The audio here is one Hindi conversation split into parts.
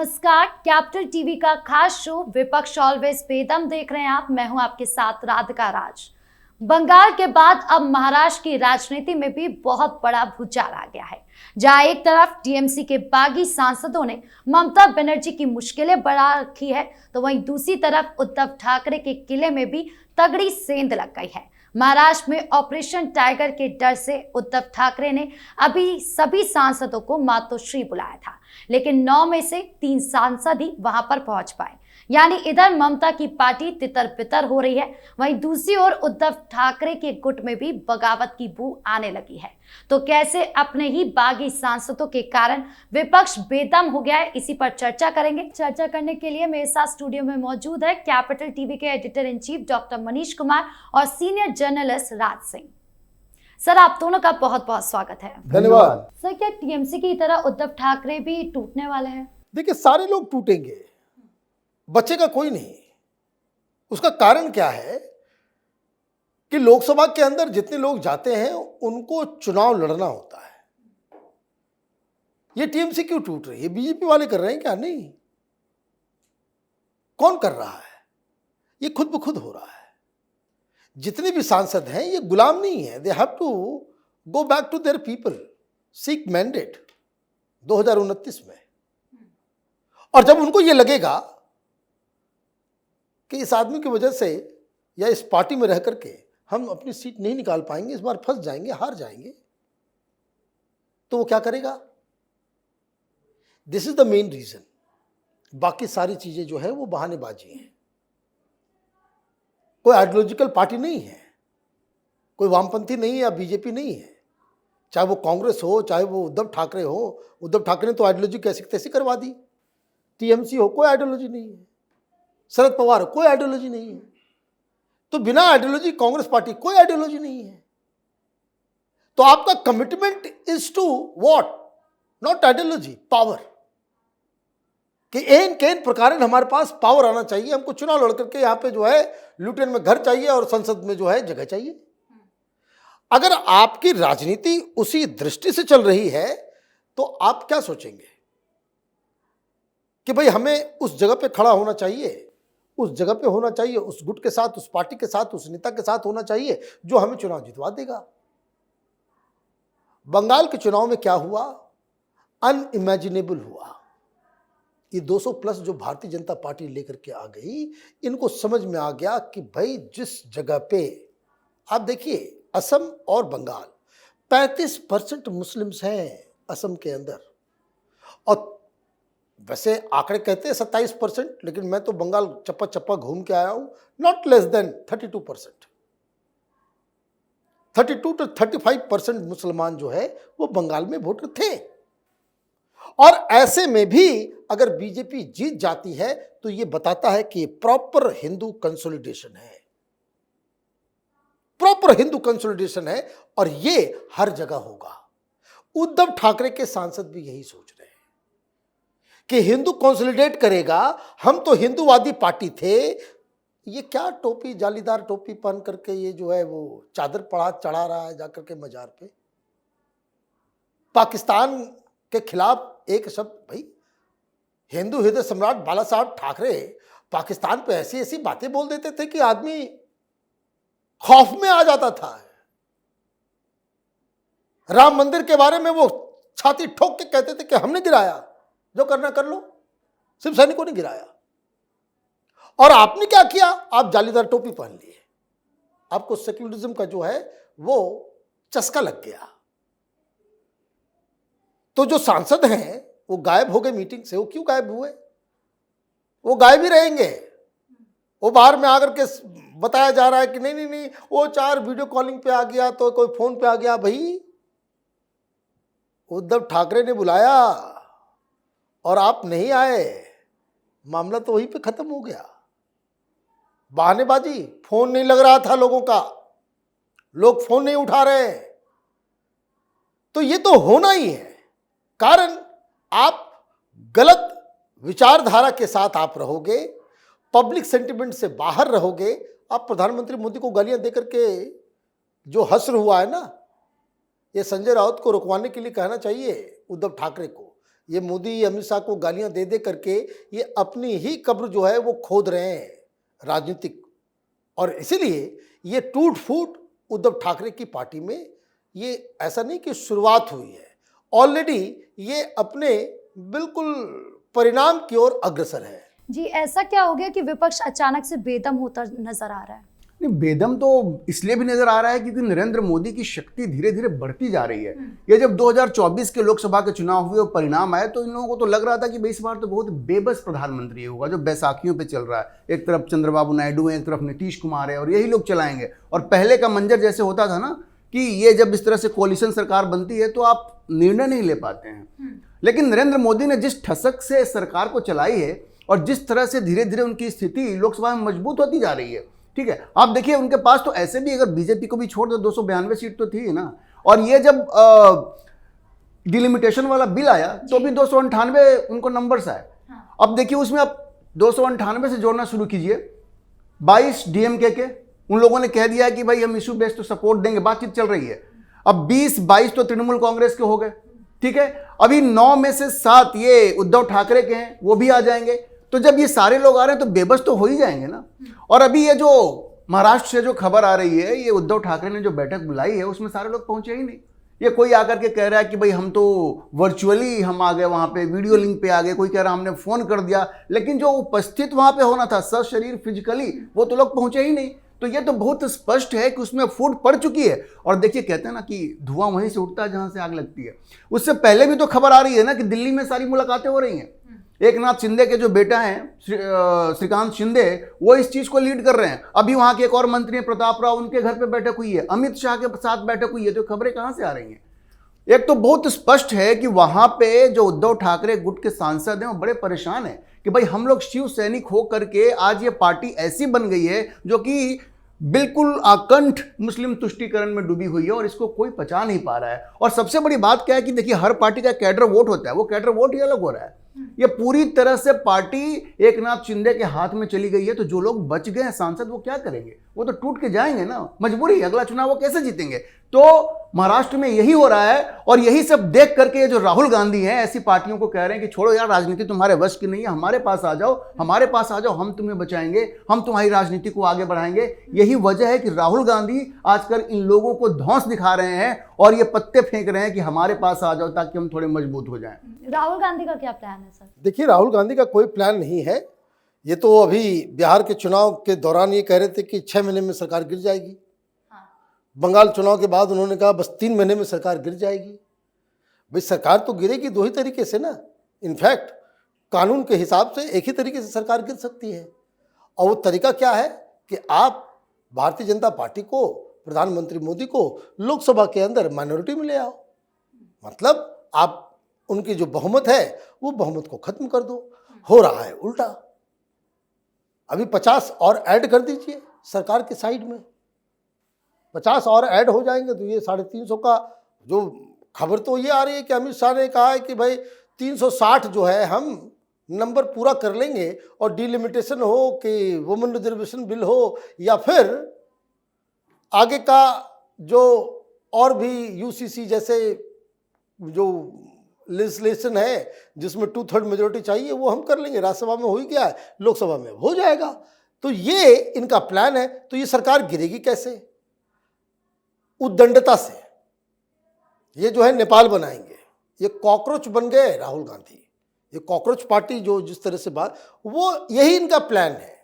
नमस्कार, कैपिटल टीवी का खास शो विपक्ष ऑलवेज बेदम देख रहे हैं आप। मैं हूं आपके साथ राधिका राज। बंगाल के बाद अब महाराष्ट्र की राजनीति में भी बहुत बड़ा भूचाल आ गया है, जहां एक तरफ टीएमसी के बागी सांसदों ने ममता बनर्जी की मुश्किलें बढ़ा रखी है, तो वहीं दूसरी तरफ उद्धव ठाकरे के किले में भी तगड़ी सेंध लग गई है। महाराष्ट्र में ऑपरेशन टाइगर के डर से उद्धव ठाकरे ने अभी सभी सांसदों को मातोश्री बुलाया था, लेकिन 9 में से 3 सांसद ही वहां पर पहुंच पाए। यानी इधर ममता की पार्टी तितर बितर हो रही है, वहीं दूसरी ओर उद्धव ठाकरे के गुट में भी बगावत की बू आने लगी है। तो कैसे अपने ही बागी सांसदों के कारण विपक्ष बेदम हो गया है, इसी पर चर्चा करेंगे। चर्चा करने के लिए मेरे साथ स्टूडियो में मौजूद है कैपिटल टीवी के editor in chief doctor Manish Kumar और senior journalist Raj Singh. Sir, आप दोनों का बहुत बहुत स्वागत है। धन्यवाद। सर, क्या टीएमसी की तरह उद्धव ठाकरे भी टूटने वाले हैं? देखिए, सारे लोग टूटेंगे, बचेगा कोई नहीं। उसका कारण क्या है कि लोकसभा के अंदर जितने लोग जाते हैं उनको चुनाव लड़ना होता है। ये टीएमसी क्यों टूट रही है? बीजेपी वाले कर रहे हैं क्या? नहीं। कौन कर रहा है? ये खुद ब खुद हो रहा है। जितने भी सांसद हैं ये गुलाम नहीं है। They have to go back to their people, seek mandate 2029 में। और जब उनको ये लगेगा कि इस आदमी की वजह से या इस पार्टी में रह करके हम अपनी सीट नहीं निकाल पाएंगे, इस बार फंस जाएंगे, हार जाएंगे, तो वो क्या करेगा? This is the main reason. बाकी सारी चीजें जो है वो बहानेबाजी हैं। कोई आइडियोलॉजिकल पार्टी नहीं है, कोई वामपंथी नहीं है या बीजेपी नहीं है। चाहे वो कांग्रेस हो, चाहे वो उद्धव ठाकरे हो। उद्धव ठाकरे ने तो आइडियोलॉजी कैसी तैसी करवा दी। टीएमसी हो, कोई आइडियोलॉजी नहीं है। शरद पवार हो, कोई आइडियोलॉजी नहीं है। तो बिना आइडियोलॉजी कांग्रेस पार्टी, कोई आइडियोलॉजी नहीं है। तो आपका commitment is to what? Not ideology, power. कि एन केन प्रकार हमारे पास पावर आना चाहिए। हमको चुनाव लड़ करके यहाँ पे जो है लुटेन में घर चाहिए और संसद में जो है जगह चाहिए। अगर आपकी राजनीति उसी दृष्टि से चल रही है तो आप क्या सोचेंगे कि भाई हमें उस जगह पे खड़ा होना चाहिए, उस जगह पे होना चाहिए, उस गुट के साथ, उस पार्टी के साथ, उस नेता के साथ होना चाहिए जो हमें चुनाव जितवा देगा। बंगाल के चुनाव में क्या हुआ? अनइमेजिनेबल हुआ। ये 200 प्लस जो भारतीय जनता पार्टी लेकर के आ गई, इनको समझ में आ गया कि भाई जिस जगह पे आप देखिए, असम और बंगाल 35% मुस्लिम्स हैं असम के अंदर, और वैसे आंकड़े कहते हैं 27%, लेकिन मैं तो बंगाल चप्पा चप्पा घूम के आया हूं। नॉट लेस देन 32%, 32 to 35% मुसलमान जो है वो बंगाल में वोटर थे। और ऐसे में भी अगर बीजेपी जीत जाती है तो ये बताता है कि प्रॉपर हिंदू कंसोलिडेशन है, प्रॉपर हिंदू कंसोलिडेशन है, और ये हर जगह होगा। उद्धव ठाकरे के सांसद भी यही सोच रहे हैं कि हिंदू कंसोलिडेट करेगा। हम तो हिंदूवादी पार्टी थे। ये क्या टोपी, जालीदार टोपी पहन करके ये जो है वो चादर चढ़ा रहा है जाकर के मजार पे। पाकिस्तान के खिलाफ एक शब्द, भाई हिंदू हृदय सम्राट बाला साहब ठाकरे पाकिस्तान पे ऐसी ऐसी बातें बोल देते थे कि आदमी खौफ में आ जाता था। राम मंदिर के बारे में वो छाती ठोक के कहते थे कि हमने गिराया, जो करना कर लो, सिर्फ सैनिकों ने गिराया। और आपने क्या किया? आप जालीदार टोपी पहन लिए। आपको सेक्युलरिज्म का जो है वो चस्का लग गया। तो जो सांसद हैं वो गायब हो गए मीटिंग से। वो क्यों गायब हुए? वो गायब ही रहेंगे। वो बाहर में आकर के बताया जा रहा है कि नहीं नहीं नहीं, वो 4 वीडियो कॉलिंग पे आ गया, तो कोई फोन पे आ गया। भाई उद्धव ठाकरे ने बुलाया और आप नहीं आए, मामला तो वहीं पे खत्म हो गया। बहानेबाजी, फोन नहीं लग रहा था लोगों का, लोग फोन नहीं उठा रहे। तो ये तो होना ही है। कारण आप गलत विचारधारा के साथ आप रहोगे, पब्लिक सेंटिमेंट से बाहर रहोगे। आप प्रधानमंत्री मोदी को गालियां देकर के जो हश्र हुआ है ना, ये संजय राउत को रुकवाने के लिए कहना चाहिए उद्धव ठाकरे को ये मोदी अमित शाह को गालियां दे दे करके ये अपनी ही कब्र जो है वो खोद रहे हैं राजनीतिक। और इसीलिए ये टूट फूट उद्धव ठाकरे की पार्टी में ये ऐसा नहीं कि शुरुआत हुई है, ऑलरेडी ये अपने बिल्कुल परिणाम की ओर अग्रसर है। जी, ऐसा क्या हो गया कि विपक्ष अचानक से बेदम होता नजर आ रहा है? नहीं, बेदम तो इसलिए भी नजर आ रहा है क्योंकि नरेंद्र मोदी की शक्ति धीरे धीरे बढ़ती जा रही है। ये जब 2024 के लोकसभा के चुनाव हुए और परिणाम आए तो इन लोगों को तो लग रहा था कि भाई इस बार तो बहुत बेबस प्रधानमंत्री होगा जो बैसाखियों पे चल रहा है। एक तरफ चंद्रबाबू नायडू है, एक तरफ नीतीश कुमार है और यही लोग चलाएंगे। और पहले का मंजर जैसे होता था ना कि ये जब इस तरह से कोalition सरकार बनती है तो आप निर्णय नहीं ले पाते हैं। लेकिन नरेंद्र मोदी ने जिस ठसक से सरकार को चलाई है और जिस तरह से धीरे धीरे उनकी स्थिति लोकसभा में मजबूत होती जा रही है, ठीक है, आप देखिए उनके पास तो ऐसे भी अगर बीजेपी को भी छोड़ दो 292 सीट तो थी ना। और ये जब डिलिमिटेशन वाला बिल आया तो भी 298 उनको नंबर्स आए। अब देखिए उसमें आप 298 से जोड़ना शुरू कीजिए। 22 डीएमके के उन लोगों ने कह दिया कि भाई हम इशू बेस्ड तो सपोर्ट देंगे, बातचीत चल रही है। अब 20-22 तो तृणमूल कांग्रेस के हो गए, ठीक है। अभी 9 में से 7 ये उद्धव ठाकरे के हैं, वो भी आ जाएंगे। तो जब ये सारे लोग आ रहे हैं तो बेबस तो हो ही जाएंगे ना। और अभी ये जो महाराष्ट्र से जो खबर आ रही है, ये उद्धव ठाकरे ने जो बैठक बुलाई है उसमें सारे लोग पहुंचे ही नहीं। ये कोई आकर के कह रहा है कि भाई हम तो वर्चुअली हम आ गए, वहां पे वीडियो लिंक पे आ गए, कोई कह रहा हमने फोन कर दिया, लेकिन जो उपस्थित वहां पे होना था सशरीर फिजिकली वो तो लोग पहुंचे ही नहीं। तो ये तो बहुत स्पष्ट है कि उसमें फूट पड़ चुकी है। और देखिए कहते हैं ना कि धुआं वहीं से उठता है जहां से आग लगती है। उससे पहले भी तो खबर आ रही है ना कि दिल्ली में सारी मुलाकातें हो रही हैं। एक नाथ शिंदे के जो बेटा हैं श्रीकांत शिंदे, वो इस चीज को लीड कर रहे हैं। अभी वहां के एक और मंत्री प्रताप राव, उनके घर पे बैठक हुई है, अमित शाह के साथ बैठक हुई है। तो खबरें कहां से आ रही हैं? एक तो बहुत स्पष्ट है कि वहां पे जो उद्धव ठाकरे गुट के सांसद हैं वो बड़े परेशान हैं कि भाई हम लोग शिव सैनिक हो करके आज ये पार्टी ऐसी बन गई है जो कि बिल्कुल आकंठ मुस्लिम तुष्टीकरण में डूबी हुई है और इसको कोई पचा नहीं पा रहा है। और सबसे बड़ी बात क्या है कि देखिए हर पार्टी का कैडर वोट होता है, वो कैडर वोट ही अलग हो रहा है। ये पूरी तरह से पार्टी एक नाथ शिंदे के हाथ में चली गई है। तो जो लोग बच गए हैं सांसद वो क्या करेंगे? वो तो टूट के जाएंगे ना, मजबूरी है। अगला चुनाव वो कैसे जीतेंगे? तो महाराष्ट्र में यही हो रहा है। और यही सब देख करके ये जो राहुल गांधी हैं ऐसी पार्टियों को कह रहे हैं कि छोड़ो यार, राजनीति तुम्हारे वश की नहीं है, हमारे पास आ जाओ, हमारे पास आ जाओ, हम तुम्हें बचाएंगे, हम तुम्हारी राजनीति को आगे बढ़ाएंगे। यही वजह है कि राहुल गांधी आजकल इन लोगों को धौंस दिखा रहे हैं और ये पत्ते फेंक रहे हैं कि हमारे पास आ जाओ ताकि हम थोड़े मजबूत हो जाएं। राहुल गांधी का क्या प्लान है सर? देखिए राहुल गांधी का कोई प्लान नहीं है। ये तो अभी बिहार के चुनाव के दौरान ये कह रहे थे कि 6 महीने में सरकार गिर जाएगी। बंगाल चुनाव के बाद उन्होंने कहा बस 3 महीने में सरकार गिर जाएगी। भाई सरकार तो गिरेगी 2 ही तरीके से ना। इनफैक्ट कानून के हिसाब से एक ही तरीके से सरकार गिर सकती है। और वो तरीका क्या है कि आप भारतीय जनता पार्टी को, प्रधानमंत्री मोदी को लोकसभा के अंदर माइनॉरिटी में ले आओ। मतलब आप उनकी जो बहुमत है वो बहुमत को खत्म कर दो। हो रहा है उल्टा। अभी 50 और ऐड कर दीजिए सरकार के साइड में, 50 और ऐड हो जाएंगे तो ये 350 का जो खबर तो ये आ रही है कि अमित शाह ने कहा है कि भाई 360 जो है हम नंबर पूरा कर लेंगे। और डिलिमिटेशन हो कि वुमेन रिजर्वेशन बिल हो या फिर आगे का जो और भी यूसीसी जैसे जो लेजिस्लेशन है जिसमें 2/3 मेजोरिटी चाहिए वो हम कर लेंगे। राज्यसभा में हो ही गया है, लोकसभा में हो जाएगा। तो ये इनका प्लान है। तो ये सरकार गिरेगी कैसे? उद्दंडता से। ये जो है नेपाल बनाएंगे। ये कॉकरोच बन गए राहुल गांधी। ये कॉकरोच पार्टी जो जिस तरह से बात, वो यही इनका प्लान है।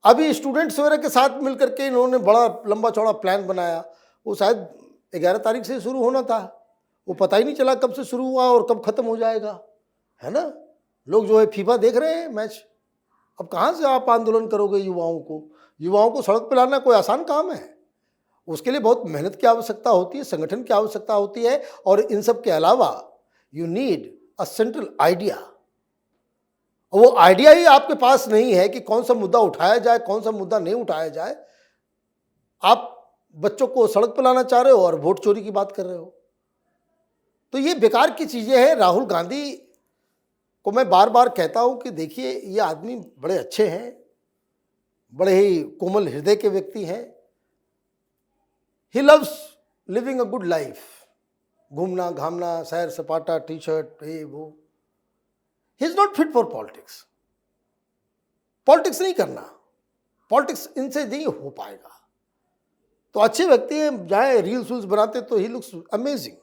अभी स्टूडेंट्स वगैरह के साथ मिलकर के इन्होंने बड़ा लंबा चौड़ा प्लान बनाया। वो शायद 11 तारीख से शुरू होना था, वो पता ही नहीं चला कब से शुरू हुआ और कब खत्म हो जाएगा, है ना। लोग जो है फीफा देख रहे हैं मैच। अब कहाँ से आप आंदोलन करोगे? युवाओं को सड़क पर लाना कोई आसान काम है? उसके लिए बहुत मेहनत की आवश्यकता होती है, संगठन की आवश्यकता होती है। और इन सब के अलावा you need a central idea. वो आइडिया ही आपके पास नहीं है कि कौन सा मुद्दा उठाया जाए, कौन सा मुद्दा नहीं उठाया जाए। आप बच्चों को सड़क पर लाना चाह रहे हो और वोट चोरी की बात कर रहे हो। तो ये बेकार की चीजें हैं। राहुल गांधी को मैं बार बार कहता हूं कि देखिए ये आदमी बड़े अच्छे हैं, बड़े ही कोमल हृदय के व्यक्ति हैं। He loves living a good life, घूमना घामना, सैर सपाटा, टी शर्ट, ये वो। He is not fit for politics. Politics नहीं करना, पॉलिटिक्स इनसे नहीं हो पाएगा। तो अच्छे व्यक्ति हैं, जाए रील्स वील्स बनाते तो ही लुक्स अमेजिंग,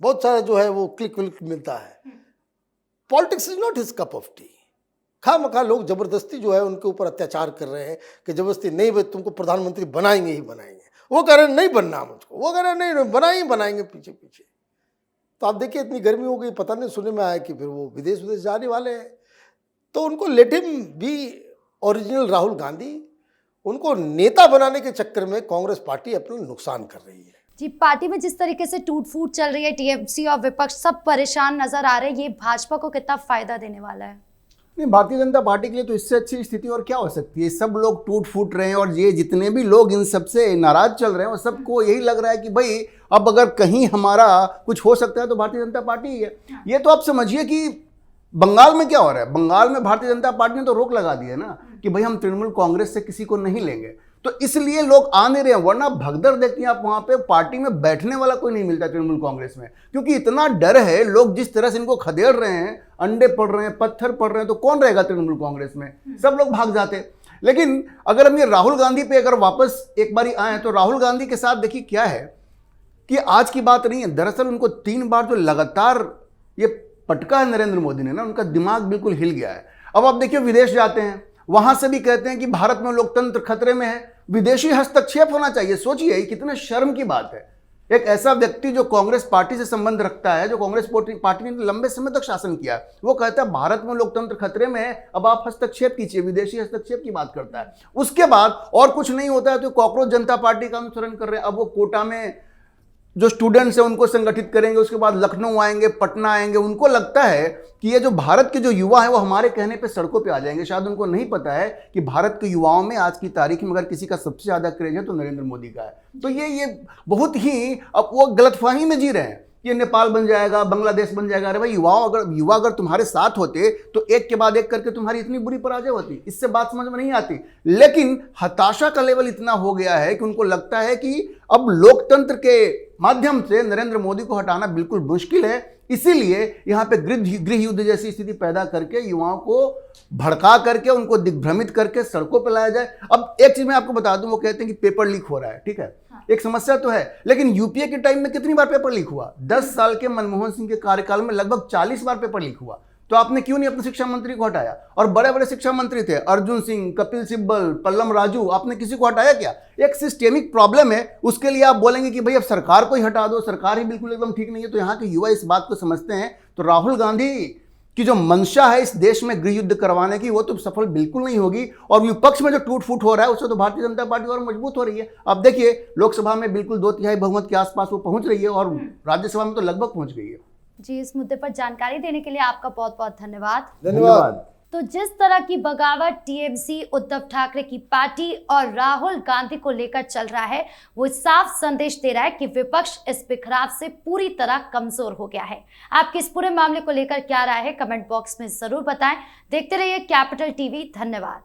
बहुत सारा जो है वो क्लिक विल्क मिलता है। Politics is not his cup of tea. खामखा लोग जबरदस्ती जो है उनके ऊपर अत्याचार कर रहे हैं कि जबरदस्ती नहीं भाई तुमको प्रधानमंत्री बनाएंगे ही बनाएंगे। वो कह रहे हैं नहीं बनना मुझको, वो कह रहे हैं नहीं बनाएंगे बनाएंगे पीछे पीछे। तो आप देखिए इतनी गर्मी हो गई, पता नहीं सुनने में आया कि फिर वो विदेश जाने वाले हैं। तो उनको let him B original Rahul Gandhi. उनको नेता बनाने के चक्कर में कांग्रेस पार्टी अपना नुकसान कर रही है। जी, पार्टी में जिस तरीके से टूट फूट चल रही है, टीएमसी और विपक्ष सब परेशान नजर आ रहे हैं, ये भाजपा को कितना फायदा देने वाला है? नहीं, भारतीय जनता पार्टी के लिए तो इससे अच्छी स्थिति और क्या हो सकती है। सब लोग टूट फूट रहे हैं और ये जितने भी लोग इन सबसे नाराज चल रहे हैं और सबको यही लग रहा है कि भाई अब अगर कहीं हमारा कुछ हो सकता है तो भारतीय जनता पार्टी ही है। ये तो आप समझिए कि बंगाल में क्या हो रहा है। बंगाल में भारतीय जनता पार्टी ने तो रोक लगा दी है ना कि भाई हम तृणमूल कांग्रेस से किसी को नहीं लेंगे, तो इसलिए लोग आ नहीं रहे हैं। वरना भगदड़ देखती हैं आप, वहां पे पार्टी में बैठने वाला कोई नहीं मिलता तृणमूल कांग्रेस में, क्योंकि इतना डर है। लोग जिस तरह से इनको खदेड़ रहे हैं, अंडे पड़ रहे हैं, पत्थर पड़ रहे हैं, तो कौन रहेगा तृणमूल कांग्रेस में? सब लोग भाग जाते। लेकिन अगर हम ये राहुल गांधी पे अगर वापस एक बारी आए तो राहुल गांधी के साथ देखिए क्या है कि आज की बात नहीं है। दरअसल उनको 3 बार जो लगातार ये पटका है नरेंद्र मोदी ने ना, उनका दिमाग बिल्कुल हिल गया है। अब आप देखिए विदेश जाते हैं, वहां से भी कहते हैं कि भारत में लोकतंत्र खतरे में है, विदेशी हस्तक्षेप होना चाहिए। सोचिए कितने शर्म की बात है। एक ऐसा व्यक्ति जो कांग्रेस पार्टी से संबंध रखता है, जो कांग्रेस पार्टी ने लंबे समय तक शासन किया, वो कहता है भारत में लोकतंत्र खतरे में है, अब आप हस्तक्षेप कीजिए, विदेशी हस्तक्षेप की बात करता है। उसके बाद और कुछ नहीं होता है तो कॉकरोच जनता पार्टी का अनुसरण कर रहे हैं। अब वो कोटा में जो स्टूडेंट्स हैं उनको संगठित करेंगे, उसके बाद लखनऊ आएंगे, पटना आएंगे। उनको लगता है कि ये जो भारत के जो युवा है वो हमारे कहने पे सड़कों पे आ जाएंगे। शायद उनको नहीं पता है कि भारत के युवाओं में आज की तारीख में अगर किसी का सबसे ज्यादा क्रेज है तो नरेंद्र मोदी का है। तो ये बहुत ही अब वो गलतफहमी में जी रहे हैं, ये नेपाल बन जाएगा, बांग्लादेश बन जाएगा। अरे भाई युवा अगर तुम्हारे साथ होते तो एक के बाद एक करके तुम्हारी इतनी बुरी पराजय होती, इससे बात समझ में नहीं आती। लेकिन हताशा का लेवल इतना हो गया है कि उनको लगता है कि अब लोकतंत्र के माध्यम से नरेंद्र मोदी को हटाना बिल्कुल मुश्किल है। इसीलिए यहां पे गृह युद्ध जैसी स्थिति पैदा करके युवाओं को भड़का करके उनको दिग्भ्रमित करके सड़कों पर लाया जाए। अब एक चीज मैं आपको बता दूं, वो कहते हैं कि पेपर लीक हो रहा है, ठीक है, एक समस्या तो है। लेकिन यूपीए के टाइम में कितनी बार पेपर लीक हुआ? 10 साल के मनमोहन सिंह के कार्यकाल में लगभग 40 बार पेपर लीक हुआ। तो आपने क्यों नहीं अपने शिक्षा मंत्री को हटाया? और बड़े बड़े शिक्षा मंत्री थे, अर्जुन सिंह, कपिल सिब्बल, पल्लम राजू, आपने किसी को हटाया क्या? एक सिस्टेमिक प्रॉब्लम है, उसके लिए आप बोलेंगे कि भाई अब सरकार को ही हटा दो, सरकार ही बिल्कुल एकदम ठीक नहीं है। तो यहाँ के युवा इस बात को समझते हैं। तो राहुल गांधी की जो मंशा है इस देश में गृह युद्ध करवाने की, वो तो सफल बिल्कुल नहीं होगी। और विपक्ष में जो टूट फूट हो रहा है उससे तो भारतीय जनता पार्टी और मजबूत हो रही है। अब देखिए लोकसभा में बिल्कुल 2/3 बहुमत के आसपास वो पहुंच रही है और राज्यसभा में तो लगभग पहुंच गई है। जी, इस मुद्दे पर जानकारी देने के लिए आपका बहुत बहुत धन्यवाद। धन्यवाद। तो जिस तरह की बगावत टीएमसी, उद्धव ठाकरे की पार्टी और राहुल गांधी को लेकर चल रहा है, वो साफ संदेश दे रहा है कि विपक्ष इस बिखराव से पूरी तरह कमजोर हो गया है। आपके इस पूरे मामले को लेकर क्या राय है, कमेंट बॉक्स में जरूर बताएं। देखते रहिए कैपिटल टीवी। धन्यवाद।